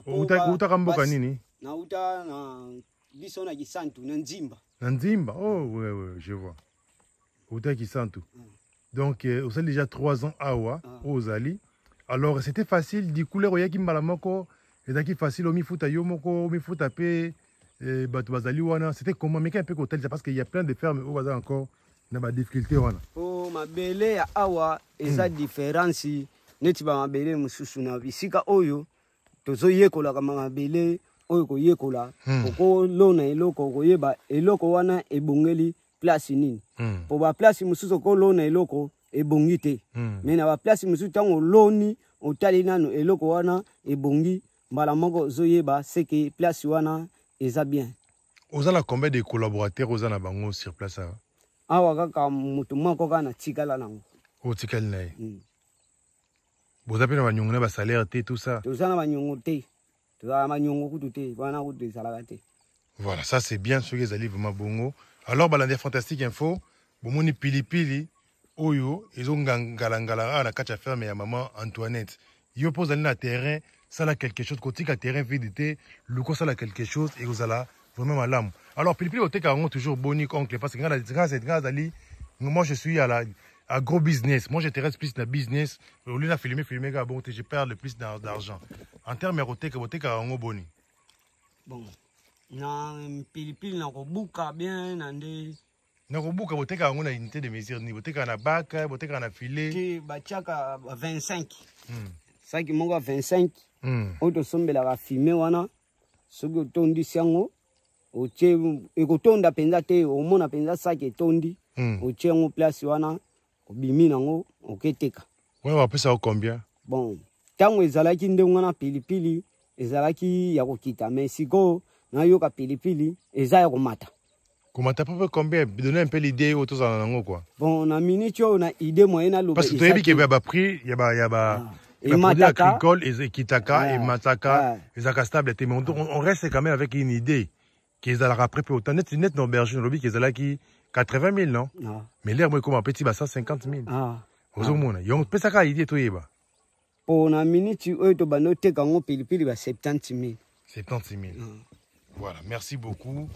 Uta kamboka nini? Na uta na biso na Kisantu na Nzimba. Na Nzimba. Oh ouais je vois. Uta Kisantu. Donc vous avez déjà 3 ans aux Ali. Alors c'était facile di couleur oyaki mbala moko, ezaki facile omi futa yo moko, omi futa pe c'était comment mais un peu hôtel c'est parce qu'il y a plein de fermes où on a encore des difficultés oh ma belle ya awa eza différence neti ba mabele mususu na bisika oyo tozo yekola kama mabele oyo ko yekola oko lona eloko ko yeba eloko wana ebongeli place nini po ba place mususu ko lona eloko ebongi te mais na ba place mususu tango loni otali nano eloko wana ebongi mbala moko zo yeba c'est que place wana eza bien. Vous avez combien de collaborateurs vous avez bango sur place? Awa kaka mutu moko kana tikala nango. O tikala na ye. Vous avez na nyongo na ba salaire te tout ça. Tout ça na ba nyongo te. Tout ça na nyongo kutu te, bana kutu salaka te. Voilà, ça c'est bien ce que vous allez vraiment bongo. Alors balande fantastique info, bomoni pilipili oyo ils ont ngala na kacha ferme ya maman Antoinette. Yo pose aller na terrain ça a quelque chose, côté à terrain vide, le coup ça a quelque chose et vous allez vraiment à l'âme. Alors, puis au TK, toujours bonique oncle, parce que moi je suis à gros business. Moi j'intéresse plus dans le business. Au lieu de filmer, bon, je perds le plus d'argent. En termes de TK, au TK, on boni. Bon, na pilipili na kobuka bien, nande. Na kobuka, au TK, on a une unité de mesure, au TK, on a bac, au TK, on a filet. Qui bachaka 25. Ça qui monga 25. Oto sombela ka filmer wana soki otondi siango otie ekotonda penza te omona penza saki etondi otie ngo place wana obimi nango oketeka. Ouais, on peut ça combien? Bon, tango ezalaki ndenge na pilipili ezalaki ya kokita mais siko na yoka pilipili eza ya komata. Komata peu combien? Donner un peu l'idée autour de nango quoi. Bon, na minute on a idée moyenne lobe. Parce que tu as dit qu'il y a prix, il y a et mataka, agricole, et kitaka, et mataka, et stable. Mais on reste quand même avec une idée qu'ils allaient après peu autant. Net dans berger, lobby qu'ils allaient qui 80 000 non? Mais l'air moi comme un petit bassin 50 000. Aux hommes, ils ont peut ça idée toi yeba. Pour na minute eux to banote quand on pilipili ba 70 000. 70 000. Voilà, merci beaucoup.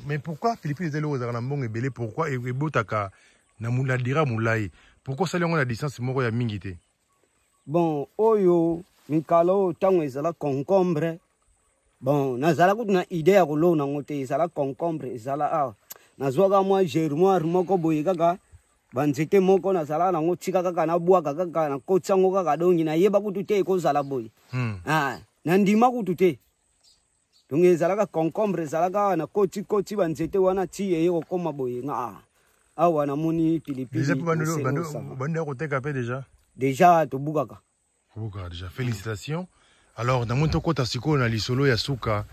Mais pourquoi Philippe les élos à Nambong et Belé pourquoi et Botaka na moula dira moulaï? Pourquoi ça on a distance moko ya mingité? Bon, oyo, mikalo tango ezala concombre. Bon, nazala kuna idée ya kolona ngote ezala concombre, ezala nazwaka mwa germoire moko boye kaka banzete moko nazala nango tika kaka na bwaka kaka na kotsango kaka dongi na yeba kutu te ekozala boye. Na ndima kutu te. Donc ezala ka concombre ezala ka na koti banzete wana ti eye kokoma boye nga. Awa na moni pilipili. Déjà bande koteka pe déjà. Déjà, to bugaka. Déjà, félicitations. Alors, dans mon côté, on a l'isolo et Asuka.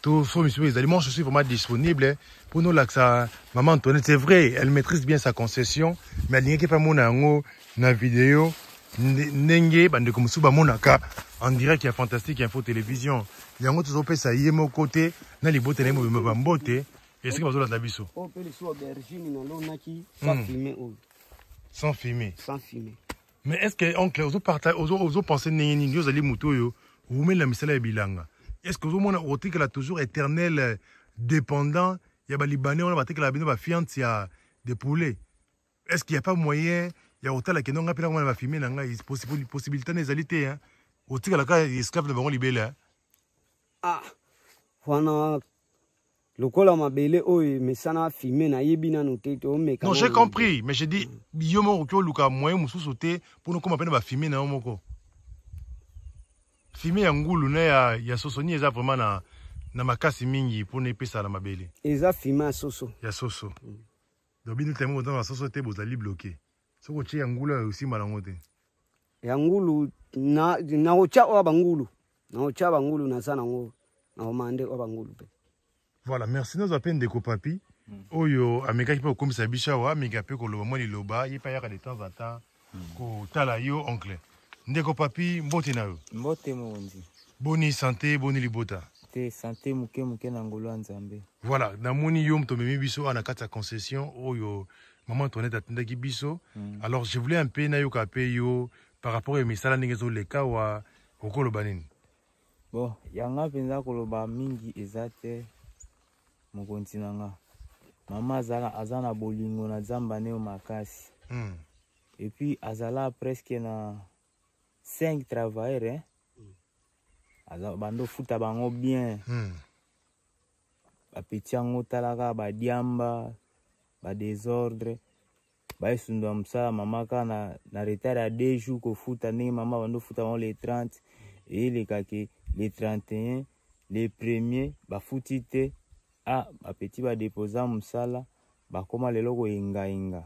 Tous les aliments, je suis vraiment disponible pour nous. Là, ça, maman Antoinette, c'est vrai, elle maîtrise bien sa concession, mais elle n'y a pas mon ango, na vidéo, n'enge, bande comme suba monaka, en direct, il y a fantastique info télévision. Il y a un autre opé, ça y est, mon côté, na li bote, nemo, me bambote, et c'est comme ça, la tabiso. Oh, peut les aubergines, na l'onaki, sans fumer, sans fumer. Sans fumer. Mais est-ce que, oncle, vous pensez que vous allez moutoyo, vous mettez la misala et bilanga? Est-ce que vous avez que la toujours éternel dépendant? Il y a des Libanais, on a battu que la bino va fiante, il y a des poulets. Est-ce qu'il n'y a pas moyen, il y a autant la question, on va filmer, il y a une possibilité d'égalité, hein? Au tigre, la cas, esclave de Baron Libélé. Voilà. Lokola mabele oyo mesana filmer na yebina no teto meka. Non, j'ai compris, mais j'ai dit yomo okyo luka moyen mususu te pour nous comme ba filmer na moko. Filmer ya ngulu na ya sosoni eza vraiment na makasi mingi pour ne pesa la mabele. Eza filmer soso. Ya soso. Donc bino temo dans la soso te bozali bloqué. Soko chi ya ngulu aussi malango te. ya ngulu na ocha wa bangulu na ocha bangulu na sana ngo na omande wa bangulu pe. Voilà, merci nous appelle Ndeko Papi. Oyo ameka ki pa komisa bishawa ameka pe ko loba mo liloba yi pa yaka de temps en temps ko tala yo oncle. Ndeko Papi mbote na yo. Mbote mondi. Boni santé, boni libota. Te santé muke na ngolo nzambe. Voilà, na moni yo mto memi biso ana kata concession oyo maman Antoinette atendaki biso. Alors je voulais un peu na yo ka pe yo par rapport au misala ningezo leka wa okolo banini. Bon, yanga penza koloba mingi ezate mokonzi nanga. Mama azana bolingo na zamba neo makasi. Et puis azala presque na 5 travailleurs hein. Bando futa bango bien. Ba petit yango talaka ba diamba ba désordre. Ba esundwa msa mama kana na retard à 2 jours ko futa ne mama bando futa bango les 30 et les kake les 31 les premiers ba futite ba petit ba déposa msala ba koma lelo ko inga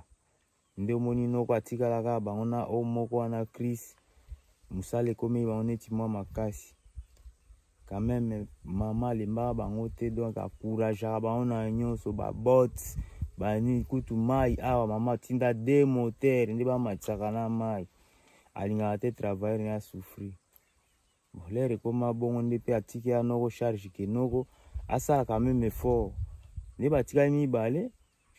nde omoni noko atikalaka bango na o moko wana Chris musale komi bango neti mwa makasi quand même mama lemba bango te donc encourageaka bango na nyonso ba bots bani kutu mai awa mama tinda 2 moteurs nde bamatisaka na mai alingaka te travailler na souffrir bon lere koma bongo nde pe atiki ya noko charge ke noko asala quand même effort nde batikali mibale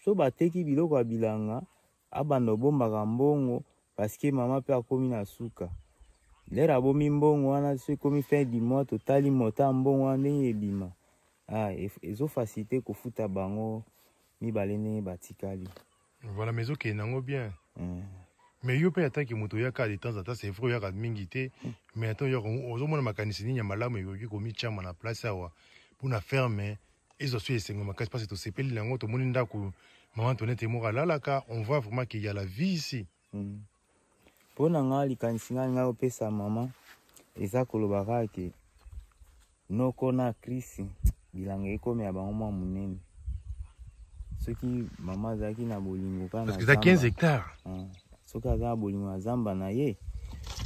so bateki biloko ya bilanga abanda obombaka mbongo parce que mama pe akomi na suka lera abomi mbongo wana so ekomi fin du mois totali mota mbongo wana ndenge ebima ezo facilité kofuta bango mibale ndenge batikali. Voilà, mais ok nango bien. Mais yo pe ataki moto yaka de temps en temps c'est vrai yaka mingi te mais attends yo ozomona makanisi ni nyamalamu yoki komi chama na place awa pour ferme ils ont su esengo makasi parce que to sepeli nango to moni ndako maman Antoinette mora lalaka on voit vraiment qu'il y a la vie ici. Pona nga likanisi nga opesa mama eza kolobaka ke noko na Chris bilanga ekomi ya bango mwa munene soki mama azalaki na bolingo kana parce que ça 15 hectares soki aza na bolingo na zamba na ye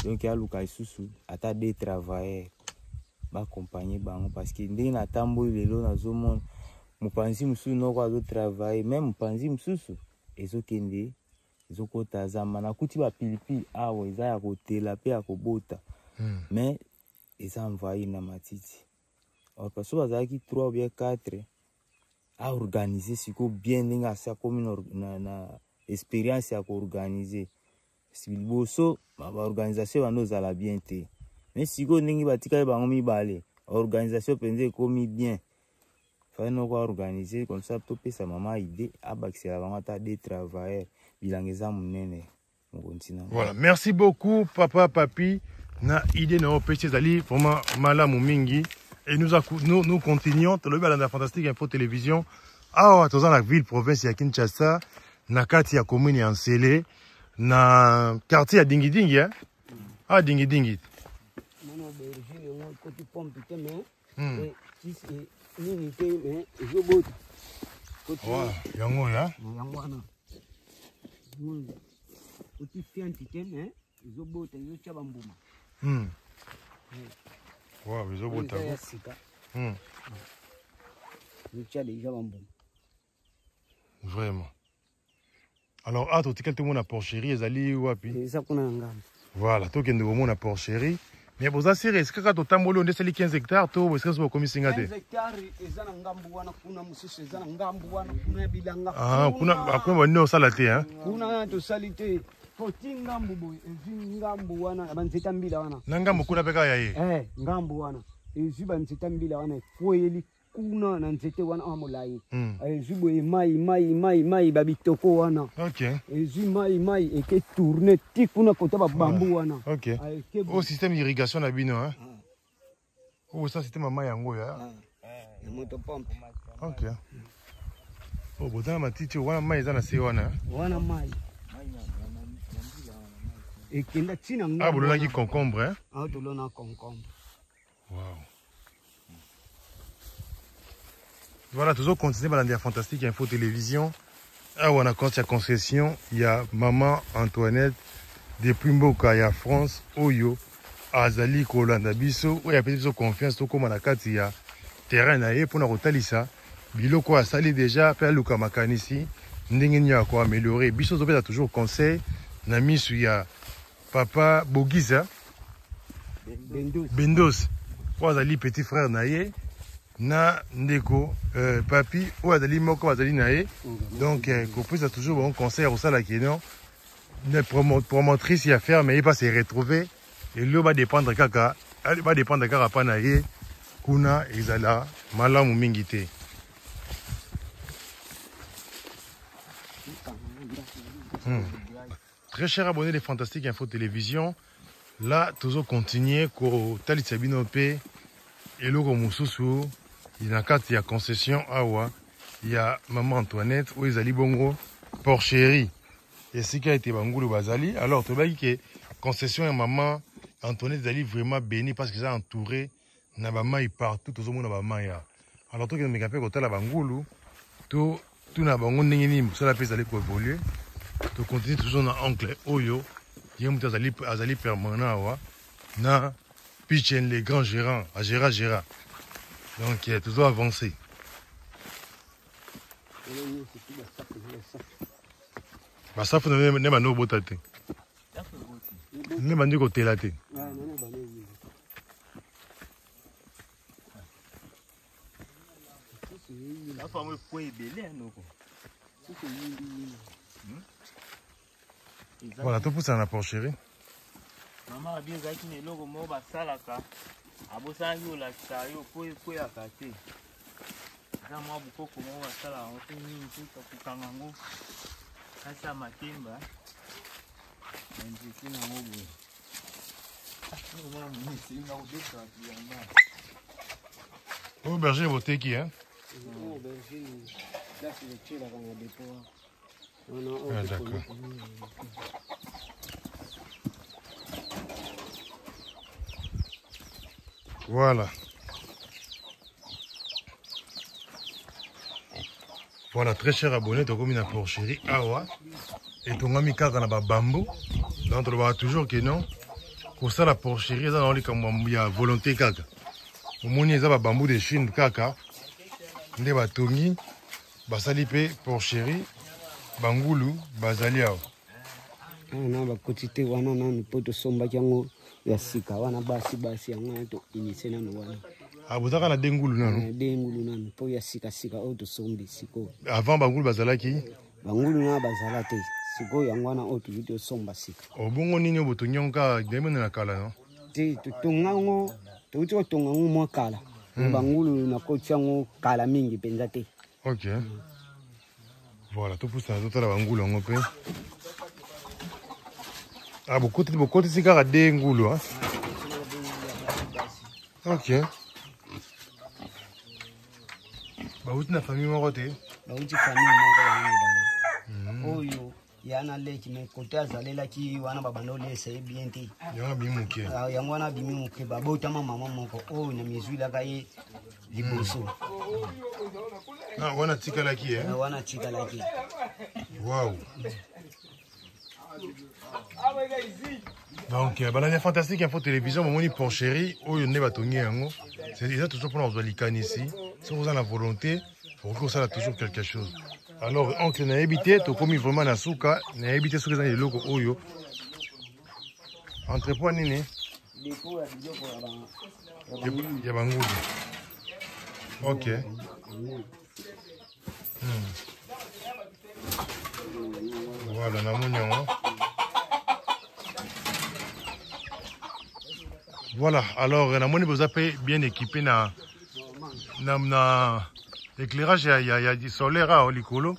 donc aluka lisusu ata 2 travailleurs baccompagner bango parce que ndenge natamboli lelo nazomona mopanzi mosusu noko azotravaille même mopanzi mosusu ezokende ezokota zamba nakuti bapilipili awa eza ya kotela pe ya kobota mais eza envahi na matiti or parce que bazalaki 3 ou bien 4 a organiser siko bien ndenge asi akomi na expérience ya koorganize liboso baorganisation bando ozala bien te mais siko ndenge batikali bango mibale organisation mpenza ekomi bien fai noko organiser comme ça topesa mama idée abakisela bango ata 2 travailleurs bilanga eza monene mokonzi nango. Voilà, merci beaucoup papa papi na idée na opesi ezali vraiment malamu mingi et nous continuons tolobi balanda fantastique info télévision awa toza na ville province ya Kinshasa na kati ya commune ya Nsele na quartier ya Dingidingi hein Dingidingi Mano bergine ngo koti pompe te mais et nini te mais ezobota koti yango ya yango wana koti fianti te mais ezobota ezocha bambuma wow ezobota ezocha déjà bambuma vraiment. Alors ah tu quel monde à porcherie ezali wapi eza kuna ngambo. Voilà to kende monde à porcherie mais boza sire est-ce que quand tu tambolo on desali 15 hectares to est-ce que ça comme singa te 15 hectares eza na ngambo wana kuna musisi eza na ngambo wana kuna bilanga kuna akuna bano sala te hein kuna to salite foti ngambo boy ezi ngambo wana banzeta mbila wana na ngambo kuna peka ya ye ngambo wana ezi banzeta mbila wana foyeli kuna na nzete wana amolai ezi boy mai babitoko wana OK ezi mai eke tourner ti kuna kota ba bambu wana OK au système d'irrigation na bino hein ça système mai yango ya moto pompe OK botana matiti wana mai eza na se wana mai ekenda tina ngambo bolonaki concombre hein tolona concombre. Wow. Voilà, toujours continuer balandi ya fantastique info télévision. Ah on a compte concession, il y a maman Antoinette depuis mboka ya France oyo azali kolanda biso oyo apesi biso confiance tokóma na kati ya terrain na ye mpona kotalisa biloko asali deja mpe aluka makanisi ndenge nini ya koameliore biso tozopesa toujours conseil na misu ya papa Bogisa Bendos oyo azali petit frère na ye na ndeko papi oyo azali moko bazali na ye donc kopesa toujours bon conseil ya kosala kino promotrice ya ferme ye pas se retrouver eloko badépendre kaka pa na ye kuna ezala malamu mingi te. Très cher abonné de Fantastique Info Télévision, là toujours continuer ko talisa bino pe eloko mususu ina kati ya concession awa ya maman Antoinette ou ezali bongo porcherie esika ete bangulu bazali. Alors tobaki ke concession ya maman Antoinette ezali vraiment béni parce que ça entouré na bamai partout tozomona bamai ya. Alors to ke meka pe kotala bangulu to tuna bango ndenge nini mosala pe ezali ko évoluer. To continue toujours na oncle oyo ye mutu azali permanent awa na Pichen les grands gérants à Gérard donc il est toujours avancé. Basafu ne ba no bota te ne ba ndiko tela te. Voilà, tout pour ça na porcherie. Maman a bien zaki ne logo mo ba salaka. Abosa yo la sayo po ya kate. Za mo bukoko mo ba sala on te ni ntuka kukangango. Kasa makemba. Nzi na ngobo. Mama misi na udeka yamba. Oh berger boteki hein. Oh berger. Là c'est le tira dans le dépôt. Ah, d'accord. Voilà. Voilà, très cher abonné, tu as commis une porcherie. Awa. Et tu as mis kaka na bambou. Donc tu vas toujours que non. Pour ça, la porcherie, il y a volonté kaka. Au moins, il y a bambou de Chine kaka. Il y a tongi. Basali pe porcherie. Bangulu bazali awa na bakoti te wana nanu po tosombaki yango ya sika wana basi yango to initie nanu wana abozaka na dengulu nanu nanu po ya sika oyo tosombi sikoyo avant bangulu bazalaki bangulu na bazala te sikoyo yango wana oyo tozi tosomba sika obongo nini oyo botonyonka demene na kala no te totongango touti kotongango mwa kala bangulu nakoti yango kala mingi mpenza te. Ok. Voilà, tout pour ça, tout à l'heure, Angoulou, on peut. Ah, beaucoup de cigares à des Angoulou, hein. Ok. Bah, où est la famille Moroté? Bah, où est la famille Moroté? Oh, yana leki me côté azalela ki wana babando lese bien te. Yana bimuke. Ah, yango wana bimuke babota mama moko. Oh, na mizwila kaye liboso. Ah, wana tika laki hein. Wana tika laki. Waouh. Donc, banane fantastique info télévision, mon porcherie, oh yone batongi yango. C'est déjà toujours pour nous likan ici. Si vous avez la volonté, pour que ça a toujours quelque chose. Alors, oncle n'a habité, tu as commis vraiment la souka, n'a habité sur les locaux oyo. Entrepôt nini? Il y a bangou. Ok. Voilà, na mounion. Voilà, alors na moni vous avez bien équipé na éclairage, il y a du solaire à Olikolo.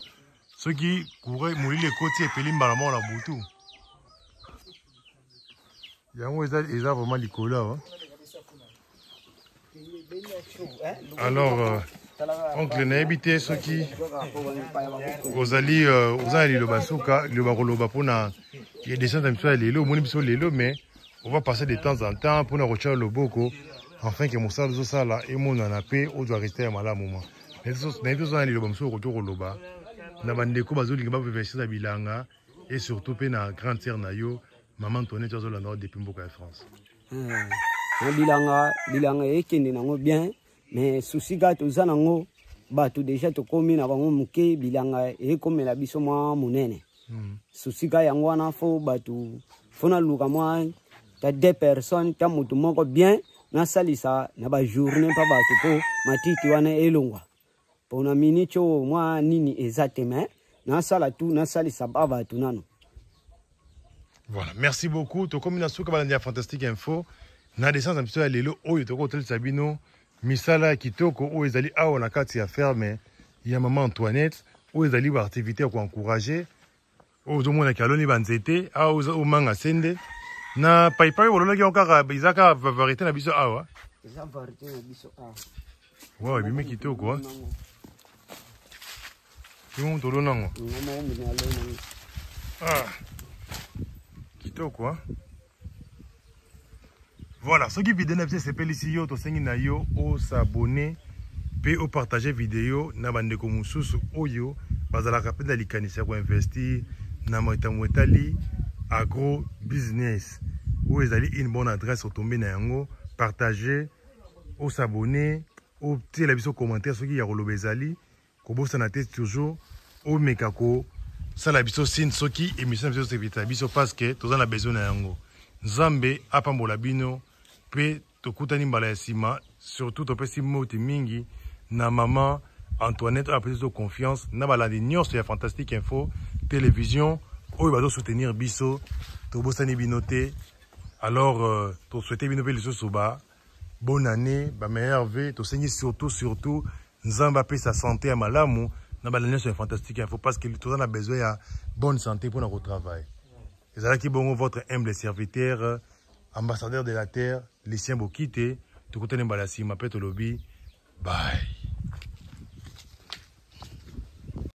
Ceux qui couraient mourir les côtés et pelimba la mort la boutou. Il y a vraiment l'Ikola. Alors, oncle n'a habité ceux qui aux alliés le basuka, le baroloba pour na il y a des gens qui sont allés là, au moins ils mais on va passer de temps en temps pour nous retirer le boko afin que mon sang de ça là et mon en a paix on doit rester à mal moment. Les autres allés le bamso retour au loba. Na bandeko bazoli ngaba verser na bilanga et surtout pe na grande sœur na yo Maman Antoinette Ozolanda depuis Mboka de France. Bilanga ekende nango bien mais souci ga toza nango bato déjà tokomi na bango muke bilanga ekomela biso mwa munene. Souci ga yango wana fo bato fona luka mwa ta 2 personnes ta mutu moko bien na salisa na ba journée pa bato po matiti wana elongwa. Pona minicho mwa nini exactement na sala tout na salisa ba bato nano. Voilà, merci beaucoup. To comme na souka balandia fantastique info. Na descente un petit peu à l'élo oyo to hotel Sabino misala kitoko o ezali awa na kati ya ferme ya maman Antoinette o ezali ba activité ko encourager o zo mona kaloni banzete a o manga sende na paipai wolola ki okaka bizaka variété na biso awa Eza variété na biso awa. Wow, bimi kitoko hein. Yo to lonango. Ah. Kitoko hein. Voilà, ceux qui vidéo n'a pas s'appelle ici yo to sengi na yo o s'abonner pe o partager vidéo na bande ko mususu oyo bazala kapenda likanisa ko investir na motamwetali agro business ou ezali une bonne adresse au tomber na yango partager o s'abonner o tirer la biso commentaire ceux qui ya koloba ezali ko bossa na tête toujours o mekako ça la biso sin ceux qui émission biso se vita biso parce que tous en a besoin na yango Nzambe apambola bino pe tokutani mbala ya sima surtout topesi moti mingi na maman Antoinette a plus de confiance na balandi nyonso ya fantastique info télévision oyo bazo soutenir biso tobosani binote alors to souhaiter bino pe lisusu ba bonne année ba meilleur vœu to sengi surtout Nzamba pe sa santé à malamu na balandi nyonso ya fantastique info parce que tout on a besoin ya bonne santé pour notre travail. Et c'est là qui bon votre humble serviteur ambassadeur de la terre Lucien Bokite, tout côté de Mbalassi, m'appelle Tolobi. Bye.